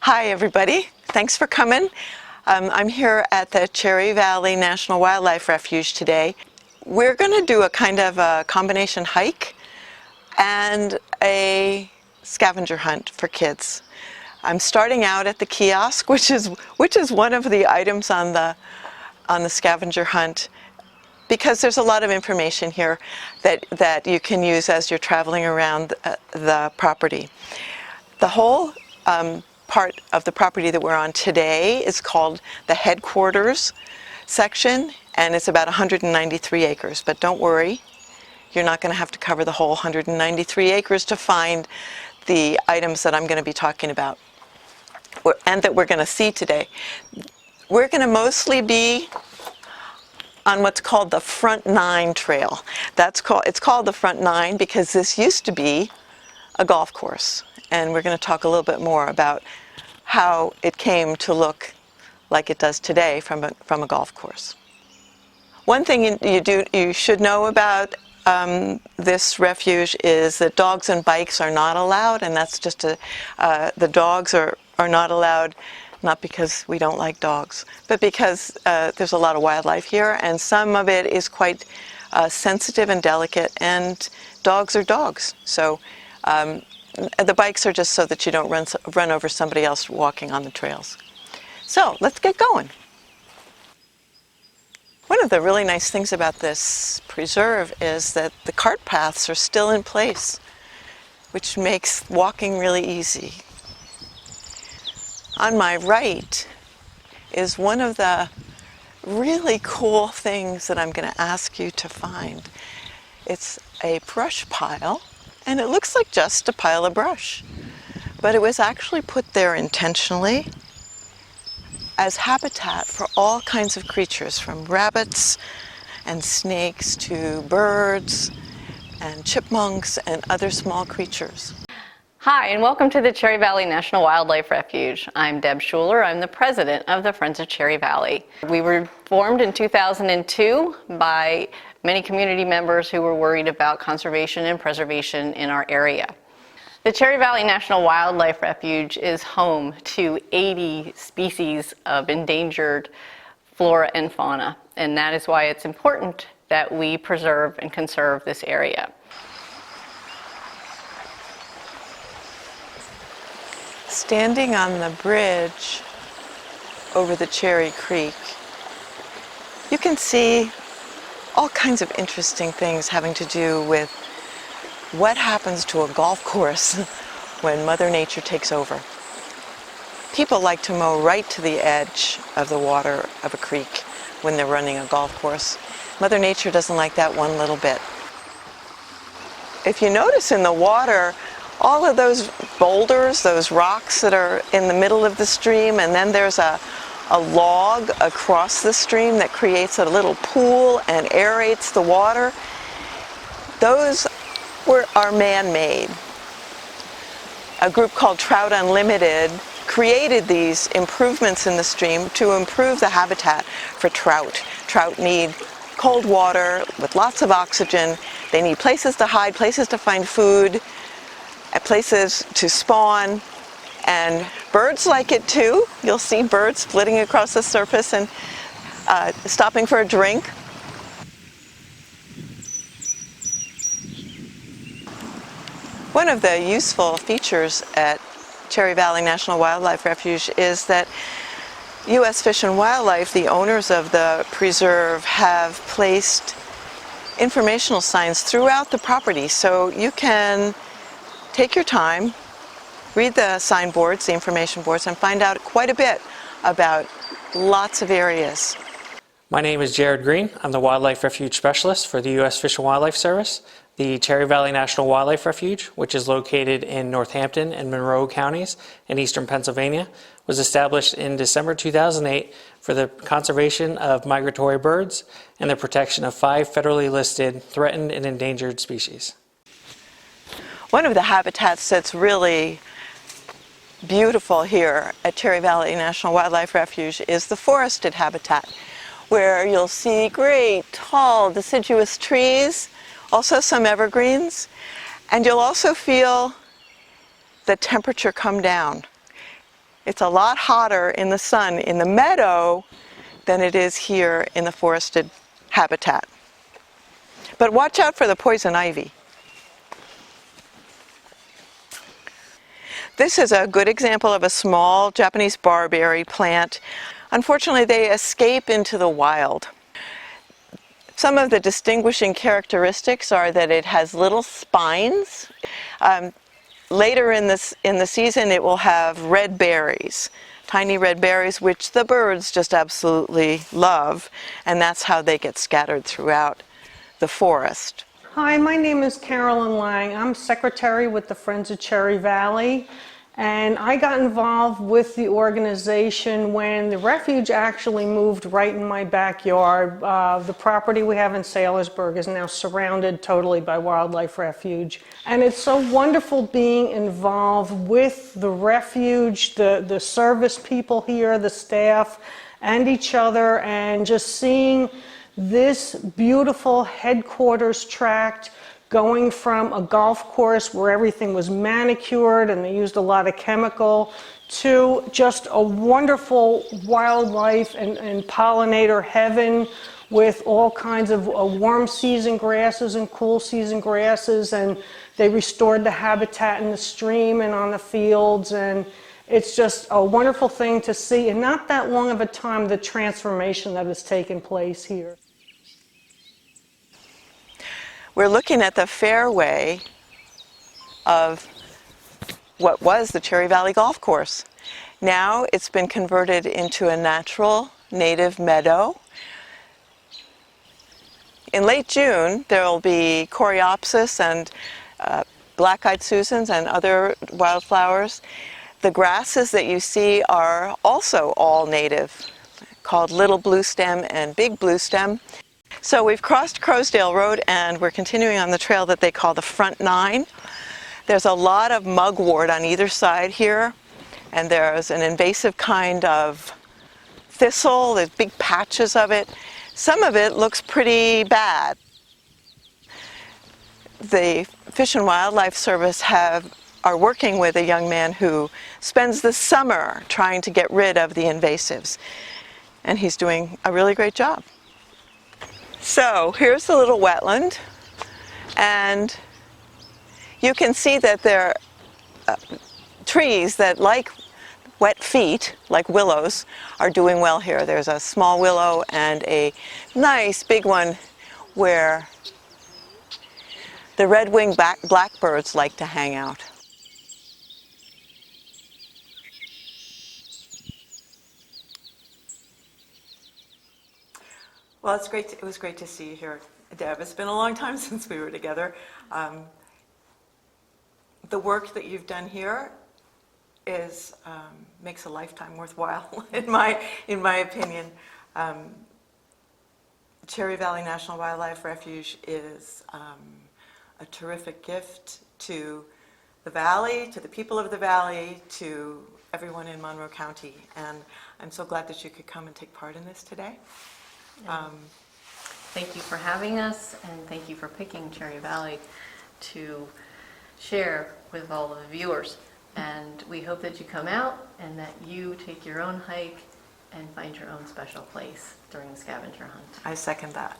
Hi everybody, thanks for coming. I'm here at the Cherry Valley National Wildlife Refuge today. We're going to do a kind of a combination hike and a scavenger hunt for kids. I'm starting out at the kiosk, which is one of the items on the scavenger hunt, because there's a lot of information here that you can use as you're traveling around the property. The whole part of the property that we're on today is called the headquarters section, and it's about 193 acres. But don't worry, you're not going to have to cover the whole 193 acres to find the items that I'm going to be talking about and that we're going to see today. We're going to mostly be on what's called the Front 9 trail. It's called the Front 9 because this used to be a golf course. And we're going to talk a little bit more about how it came to look like it does today from a golf course. One thing you should know about this refuge is that dogs and bikes are not allowed, and that's just the dogs are not allowed, not because we don't like dogs, but because there's a lot of wildlife here, and some of it is quite sensitive and delicate, and dogs are dogs. So the bikes are just so that you don't run over somebody else walking on the trails. So let's get going. One of the really nice things about this preserve is that the cart paths are still in place, which makes walking really easy. On my right is one of the really cool things that I'm going to ask you to find. It's a brush pile. And it looks like just a pile of brush, but it was actually put there intentionally as habitat for all kinds of creatures, from rabbits and snakes to birds and chipmunks and other small creatures. Hi, and welcome to the Cherry Valley National Wildlife Refuge. I'm Deb Schuler. I'm the president of the Friends of Cherry Valley. We were formed in 2002 by many community members who were worried about conservation and preservation in our area. The Cherry Valley National Wildlife Refuge is home to 80 species of endangered flora and fauna, and that is why it's important that we preserve and conserve this area. Standing on the bridge over the Cherry Creek, you can see all kinds of interesting things having to do with what happens to a golf course when Mother Nature takes over. People like to mow right to the edge of the water of a creek when they're running a golf course. Mother Nature doesn't like that one little bit. If you notice in the water, all of those boulders, those rocks that are in the middle of the stream, and then there's a log across the stream that creates a little pool and aerates the water. Those are man-made. A group called Trout Unlimited created these improvements in the stream to improve the habitat for trout. Trout need cold water with lots of oxygen. They need places to hide, places to find food, places to spawn. And birds like it too. You'll see birds flitting across the surface and stopping for a drink. One of the useful features at Cherry Valley National Wildlife Refuge is that U.S. Fish and Wildlife, the owners of the preserve, have placed informational signs throughout the property, so you can take your time, read the signboards, the information boards, and find out quite a bit about lots of areas. My name is Jared Green. I'm the Wildlife Refuge Specialist for the U.S. Fish and Wildlife Service. The Cherry Valley National Wildlife Refuge, which is located in Northampton and Monroe counties in eastern Pennsylvania, was established in December 2008 for the conservation of migratory birds and the protection of 5 federally listed threatened and endangered species. One of the habitats that's really beautiful here at Cherry Valley National Wildlife Refuge is the forested habitat, where you'll see great, tall, deciduous trees, also some evergreens, and you'll also feel the temperature come down. It's a lot hotter in the sun in the meadow than it is here in the forested habitat. But watch out for the poison ivy. This is a good example of a small Japanese barberry plant. Unfortunately, they escape into the wild. Some of the distinguishing characteristics are that it has little spines. Later in the season, it will have red berries, tiny red berries, which the birds just absolutely love, and that's how they get scattered throughout the forest. Hi, my name is Carolyn Lang. I'm secretary with the Friends of Cherry Valley, and I got involved with the organization when the refuge actually moved right in my backyard. The property we have in Salisbury is now surrounded totally by Wildlife Refuge, and it's so wonderful being involved with the refuge, the service people here, the staff, and each other, and just seeing this beautiful headquarters tract going from a golf course where everything was manicured and they used a lot of chemical to just a wonderful wildlife and pollinator heaven with all kinds of warm season grasses and cool season grasses, and they restored the habitat in the stream and on the fields, and it's just a wonderful thing to see, and not that long of a time, the transformation that has taken place here. We're looking at the fairway of what was the Cherry Valley Golf Course. Now it's been converted into a natural native meadow. In late June, there will be coreopsis and black-eyed Susans and other wildflowers. The grasses that you see are also all native, called little bluestem and big bluestem. So we've crossed Crowsdale Road and we're continuing on the trail that they call the Front Nine. There's a lot of mugwort on either side here, and there's an invasive kind of thistle. There's big patches of it. Some of it looks pretty bad. The Fish and Wildlife Service are working with a young man who spends the summer trying to get rid of the invasives, and he's doing a really great job. So here's the little wetland, and you can see that there are trees that, like wet feet, like willows, are doing well here. There's a small willow and a nice big one where the red-winged blackbirds like to hang out. Well, it was great to see you here, Deb. It's been a long time since we were together. The work that you've done here makes a lifetime worthwhile, in my opinion. Cherry Valley National Wildlife Refuge is a terrific gift to the valley, to the people of the valley, to everyone in Monroe County, and I'm so glad that you could come and take part in this today. Thank you for having us, and thank you for picking Cherry Valley to share with all of the viewers. And we hope that you come out and that you take your own hike and find your own special place during the scavenger hunt. I second that.